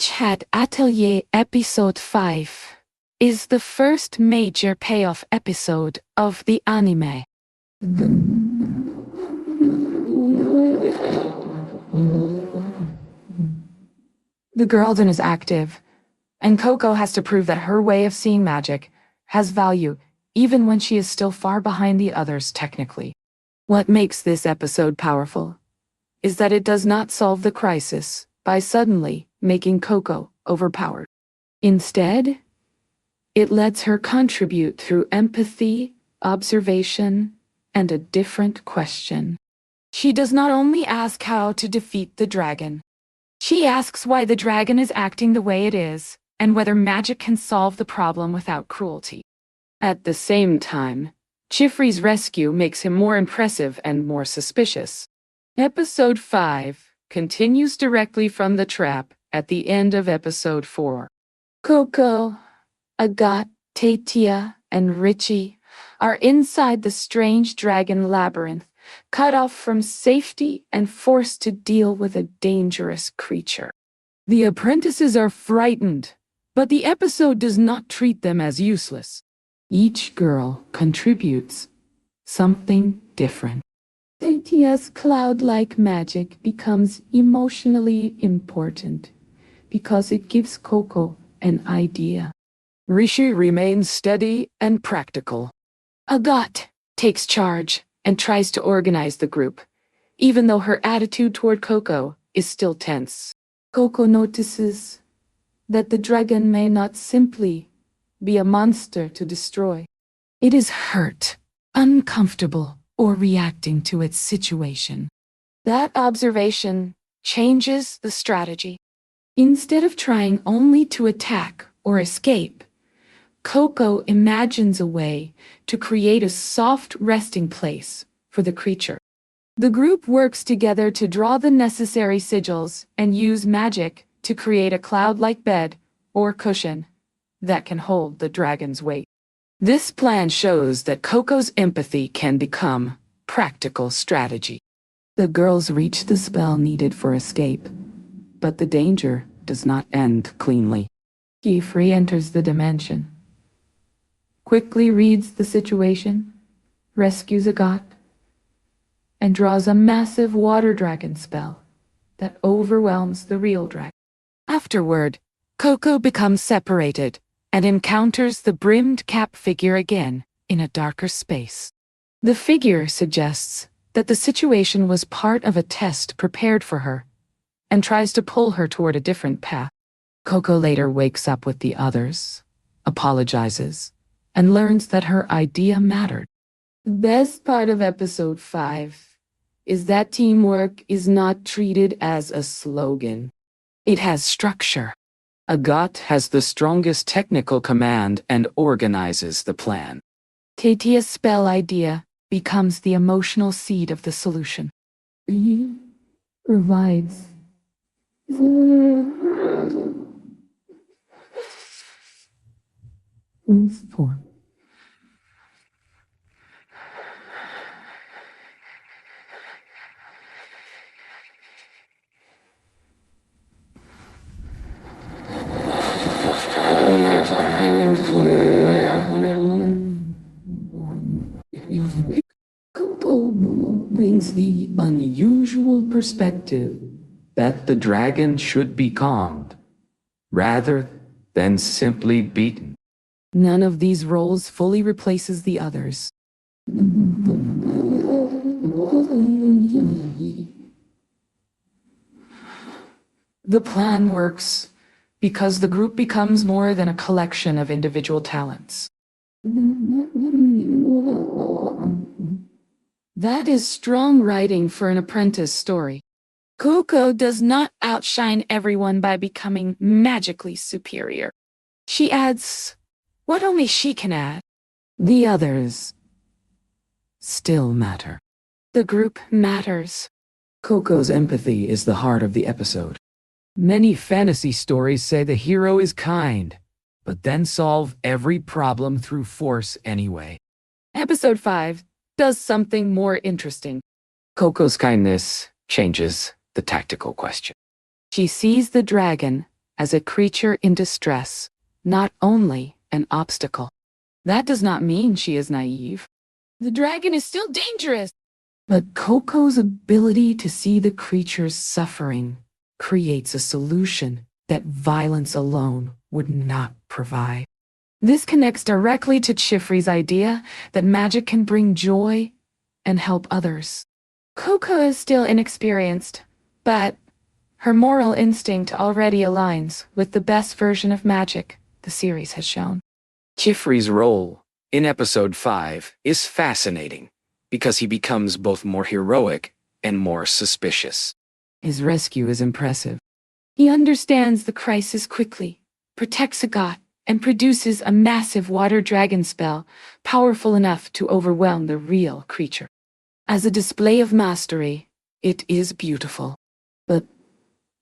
Hat Atelier Episode 5 is the first major payoff episode of the anime. The girlden is active, and Coco has to prove that her way of seeing magic has value even when she is still far behind the others technically. What makes this episode powerful is that it does not solve the crisis by suddenly making Coco overpowered. Instead, it lets her contribute through empathy, observation, and a different question. She does not only ask how to defeat the dragon. She asks why the dragon is acting the way it is, and whether magic can solve the problem without cruelty. At the same time, Qifrey's rescue makes him more impressive and more suspicious. Episode 5 continues directly from the trap at the end of Episode 4. Coco, Agott, Tetia, and Richeh are inside the strange Dragon Labyrinth, cut off from safety and forced to deal with a dangerous creature. The apprentices are frightened, but the episode does not treat them as useless. Each girl contributes something different. Tetia's cloud-like magic becomes emotionally important because it gives Coco an idea. Richeh remains steady and practical. Agott takes charge and tries to organize the group, even though her attitude toward Coco is still tense. Coco notices that the dragon may not simply be a monster to destroy. It is hurt, uncomfortable, or reacting to its situation. That observation changes the strategy. Instead of trying only to attack or escape, Coco imagines a way to create a soft resting place for the creature. The group works together to draw the necessary sigils and use magic to create a cloud-like bed or cushion that can hold the dragon's weight. This plan shows that Coco's empathy can become practical strategy. The girls reach the spell needed for escape, but the danger does not end cleanly. Qifrey enters the dimension, quickly reads the situation, rescues Agott, and draws a massive water dragon spell that overwhelms the real dragon. Afterward, Coco becomes separated and encounters the Brimmed Cap figure again in a darker space. The figure suggests that the situation was part of a test prepared for her and tries to pull her toward a different path. Coco later wakes up with the others, apologizes, and learns that her idea mattered. The best part of Episode 5 is that teamwork is not treated as a slogan. It has structure. Agott has the strongest technical command and organizes the plan. Tetia's spell idea becomes the emotional seed of the solution. He revives. Form. Coco brings the unusual perspective that the dragon should be calmed, rather than simply beaten. None of these roles fully replaces the others. The plan works because the group becomes more than a collection of individual talents. That is strong writing for an apprentice story. Coco does not outshine everyone by becoming magically superior. She adds what only she can add. The others still matter. The group matters. Coco's empathy is the heart of the episode. Many fantasy stories say the hero is kind, but then solve every problem through force anyway. Episode 5 does something more interesting. Coco's kindness changes the tactical question. She sees the dragon as a creature in distress, not only an obstacle. That does not mean she is naive. The dragon is still dangerous. But Coco's ability to see the creature's suffering creates a solution that violence alone would not provide. This connects directly to Qifrey's idea that magic can bring joy and help others. Coco is still inexperienced, but her moral instinct already aligns with the best version of magic the series has shown. Qifrey's role in episode 5 is fascinating because he becomes both more heroic and more suspicious. His rescue is impressive. He understands the crisis quickly, protects Agott, and produces a massive water dragon spell powerful enough to overwhelm the real creature. As a display of mastery, it is beautiful, but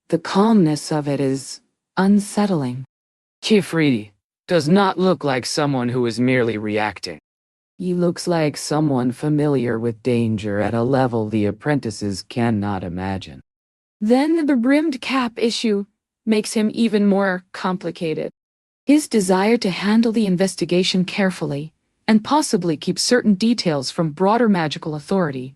the calmness of it is unsettling. Qifrey does not look like someone who is merely reacting. He looks like someone familiar with danger at a level the apprentices cannot imagine. Then the Brimmed Cap issue makes him even more complicated. His desire to handle the investigation carefully and possibly keep certain details from broader magical authority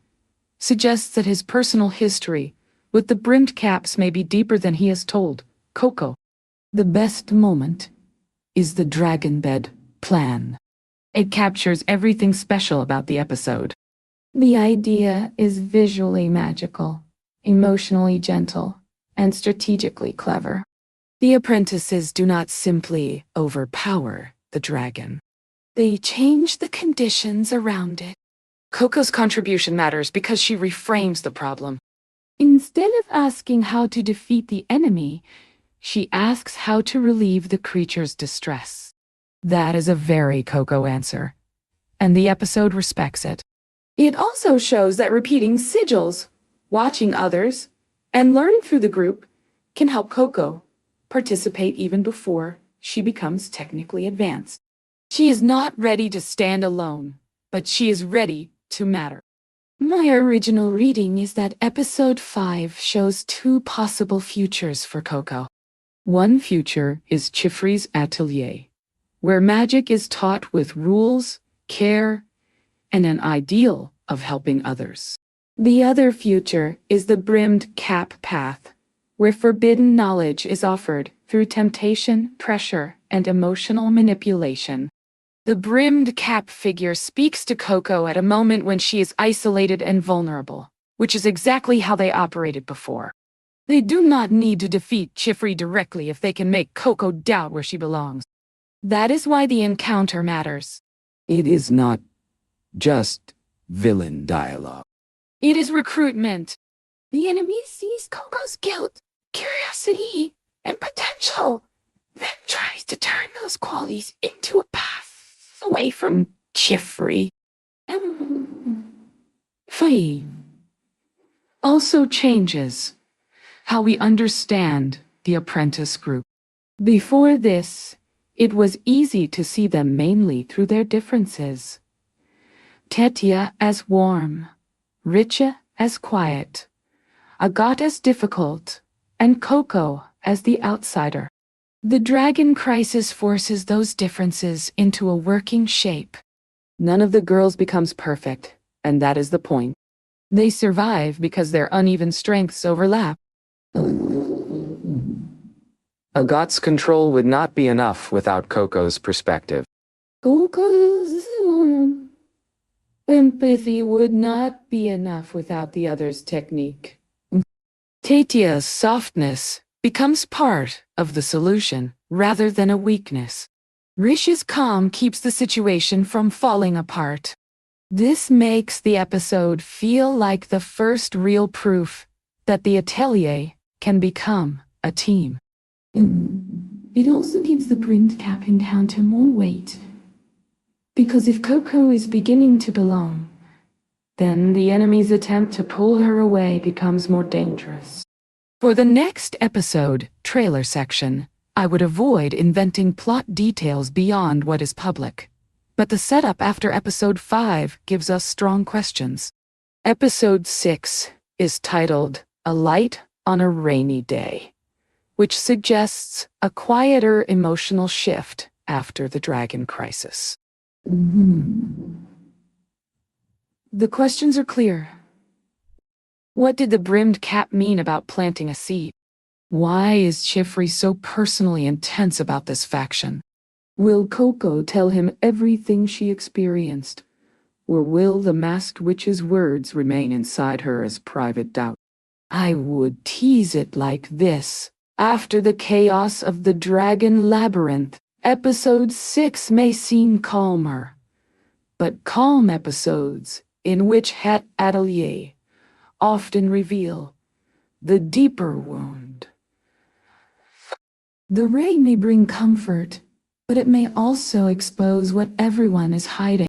suggests that his personal history with the Brimmed Caps may be deeper than he has told Coco. The best moment is the dragon bed plan. It captures everything special about the episode. The idea is visually magical, emotionally gentle, and strategically clever. The apprentices do not simply overpower the dragon. They change the conditions around it. Coco's contribution matters because she reframes the problem. Instead of asking how to defeat the enemy, she asks how to relieve the creature's distress. That is a very Coco answer, and the episode respects it. It also shows that repeating sigils, watching others, and learning through the group can help Coco participate even before she becomes technically advanced. She is not ready to stand alone, but she is ready to matter. My original reading is that episode 5 shows 2 possible futures for Coco. One future is Qifrey's Atelier, where magic is taught with rules, care, and an ideal of helping others. The other future is the Brimmed Cap path, where forbidden knowledge is offered through temptation, pressure, and emotional manipulation. The Brimmed Cap figure speaks to Coco at a moment when she is isolated and vulnerable, which is exactly how they operated before. They do not need to defeat Qifrey directly if they can make Coco doubt where she belongs. That is why the encounter matters. It is not just villain dialogue. It is recruitment. The enemy sees Coco's guilt, curiosity, and potential, then tries to turn those qualities into a path away from Qifrey. Faye also changes how we understand the apprentice group. Before this, it was easy to see them mainly through their differences. Tetia as warm, Richeh as quiet, Agott as difficult, and Coco as the outsider. The dragon crisis forces those differences into a working shape. None of the girls becomes perfect, and that is the point. They survive because their uneven strengths overlap. Agott's control would not be enough without Coco's perspective. Coco's empathy would not be enough without the other's technique. Tetia's softness becomes part of the solution rather than a weakness. Richeh's calm keeps the situation from falling apart. This makes the episode feel like the first real proof that the Atelier can become a team. It also gives the Brimmed Cap encounter more weight. Because if Coco is beginning to belong, then the enemy's attempt to pull her away becomes more dangerous. For the next episode, trailer section, I would avoid inventing plot details beyond what is public. But the setup after episode 5 gives us strong questions. Episode 6 is titled A Light on a Rainy Day, which suggests a quieter emotional shift after the dragon crisis. The questions are clear. What did the Brimmed Cap mean about planting a seed? Why is Qifrey so personally intense about this faction? Will Coco tell him everything she experienced? Or will the masked witch's words remain inside her as private doubt? I would tease it like this. After the chaos of the Dragon Labyrinth, episode 6 may seem calmer. But calm episodes, in which Hat Atelier, often reveal the deeper wound. The ray may bring comfort, but it may also expose what everyone is hiding.